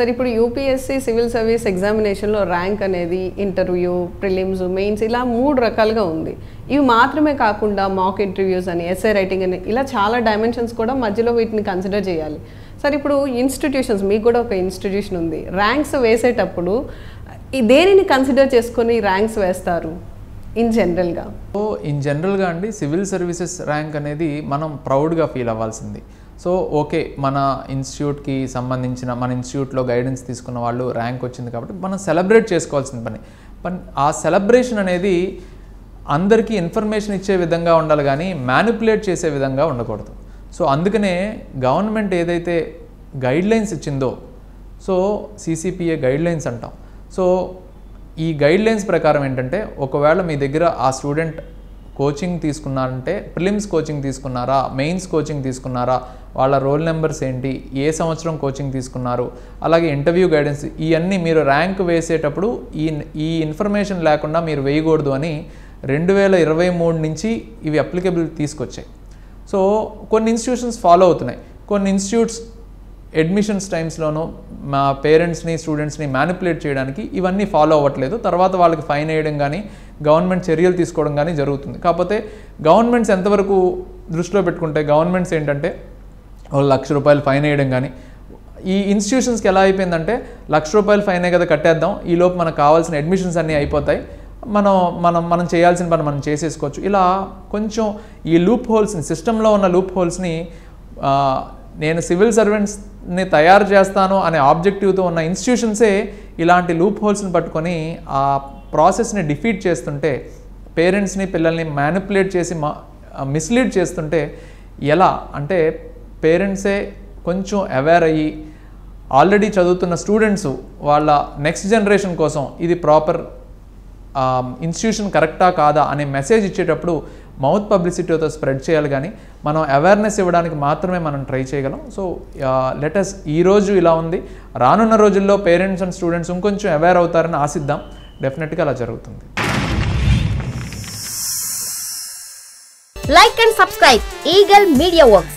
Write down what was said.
సరే ఇప్పుడు UPSC civil service ఎగ్జామినేషన్లో ర్యాంక్ అనేది ఇంటర్వ్యూ, ప్రిలిమ్స్, మెయిన్స్ ఇలా 3 రకాలుగా ఉంది. ఇవి మాత్రమే కాకుండా మాక్ ఇంటర్వ్యూస్ అని, ఎస్ఏ రైటింగ్ అని ఇలా చాలా డైమెన్షన్స్ కూడా మధ్యలో వీటిని కన్సిడర్ చేయాలి. సరే ఇప్పుడు ఇన్స్టిట్యూషన్స్, మీకు కూడా ఒక ఇన్స్టిట్యూషన్ ఉంది, ర్యాంక్స్ వేసేటప్పుడు దేనిని కన్సిడర్ చేసుకొని ర్యాంక్స్ వేస్తారు ఇన్ జనరల్గా? ఇన్ జనరల్గా అండి సివిల్ సర్వీసెస్ ర్యాంక్ అనేది మనం ప్రౌడ్గా ఫీల్ అవ్వాల్సింది. సో ఓకే, మన ఇన్స్టిట్యూట్కి సంబంధించిన మన ఇన్స్టిట్యూట్లో గైడెన్స్ తీసుకున్న వాళ్ళు ర్యాంక్ వచ్చింది కాబట్టి మనం సెలబ్రేట్ చేసుకోవాల్సిన పని. ఆ సెలబ్రేషన్ అనేది అందరికీ ఇన్ఫర్మేషన్ ఇచ్చే విధంగా ఉండాలి కానీ మ్యానిపులేట్ చేసే విధంగా ఉండకూడదు. సో అందుకనే గవర్నమెంట్ ఏదైతే గైడ్లైన్స్ ఇచ్చిందో, సో CCPA గైడ్లైన్స్ అంటాం. సో ఈ గైడ్లైన్స్ ప్రకారం ఏంటంటే, ఒకవేళ మీ దగ్గర ఆ స్టూడెంట్ కోచింగ్ తీసుకున్నారంటే, ప్రిలిమ్స్ కోచింగ్ తీసుకున్నారా, మెయిన్స్ కోచింగ్ తీసుకున్నారా, వాళ్ళ రోల్ నెంబర్స్ ఏంటి, ఏ సంవత్సరం కోచింగ్ తీసుకున్నారు, అలాగే ఇంటర్వ్యూ గైడెన్స్, ఇవన్నీ మీరు ర్యాంక్ వేసేటప్పుడు ఈ ఇన్ఫర్మేషన్ లేకుండా మీరు వేయకూడదు అని 2023 నుంచి ఇవి అప్లికబుల్ తీసుకొచ్చాయి. సో కొన్ని ఇన్స్టిట్యూషన్స్ ఫాలో అవుతున్నాయి. కొన్ని ఇన్స్టిట్యూట్స్ అడ్మిషన్స్ టైమ్స్లోనూ మా పేరెంట్స్ని, స్టూడెంట్స్ని మ్యానిపులేట్ చేయడానికి ఇవన్నీ ఫాలో అవ్వట్లేదు. తర్వాత వాళ్ళకి ఫైన్ వేయడం కానీ గవర్నమెంట్ చర్యలు తీసుకోవడం కానీ జరుగుతుంది. కాకపోతే గవర్నమెంట్స్ ఎంతవరకు దృష్టిలో పెట్టుకుంటే, గవర్నమెంట్స్ ఏంటంటే ₹1,00,000 ఫైన్ వేయడం కానీ, ఈ ఇన్స్టిట్యూషన్స్కి ఎలా అయిపోయిందంటే ₹1,00,000 ఫైనే కదా కట్టేద్దాం, ఈలోపు మనకు కావాల్సిన అడ్మిషన్స్ అన్నీ అయిపోతాయి, మనం చేయాల్సిన పని మనం చేసేసుకోవచ్చు. ఇలా కొంచెం ఈ లూప్ హోల్స్ని, సిస్టంలో ఉన్న లూప్ హోల్స్ని, నేను సివిల్ సర్వెంట్స్ని తయారు చేస్తాను అనే ఆబ్జెక్టివ్తో ఉన్న ఇన్స్టిట్యూషన్సే ఇలాంటి లూప్ హోల్స్ని పట్టుకొని ఆ ప్రాసెస్ని డిఫీట్ చేస్తుంటే, పేరెంట్స్ని, పిల్లల్ని మ్యానిపులేట్ చేసి మిస్లీడ్ చేస్తుంటే, ఎలా అంటే పేరెంట్సే కొంచెం అవేర్ అయ్యి ఆల్రెడీ చదువుతున్న స్టూడెంట్స్ వాళ్ళ నెక్స్ట్ జనరేషన్ కోసం ఇది ప్రాపర్ ఇన్స్టిట్యూషన్ కరెక్టా కాదా అనే మెసేజ్ ఇచ్చేటప్పుడు మౌత్ పబ్లిసిటీతో స్ప్రెడ్ చేయాలి కానీ మనం అవేర్నెస్ ఇవ్వడానికి మాత్రమే మనం ట్రై చేయగలం. సో లెటస్ ఈరోజు ఇలా ఉంది, రానున్న రోజుల్లో పేరెంట్స్ అండ్ స్టూడెంట్స్ ఇంకొంచెం అవేర్ అవుతారని ఆశిద్దాం. డెఫినెట్గా అలా జరుగుతుంది. Like and subscribe Eagle Media Works.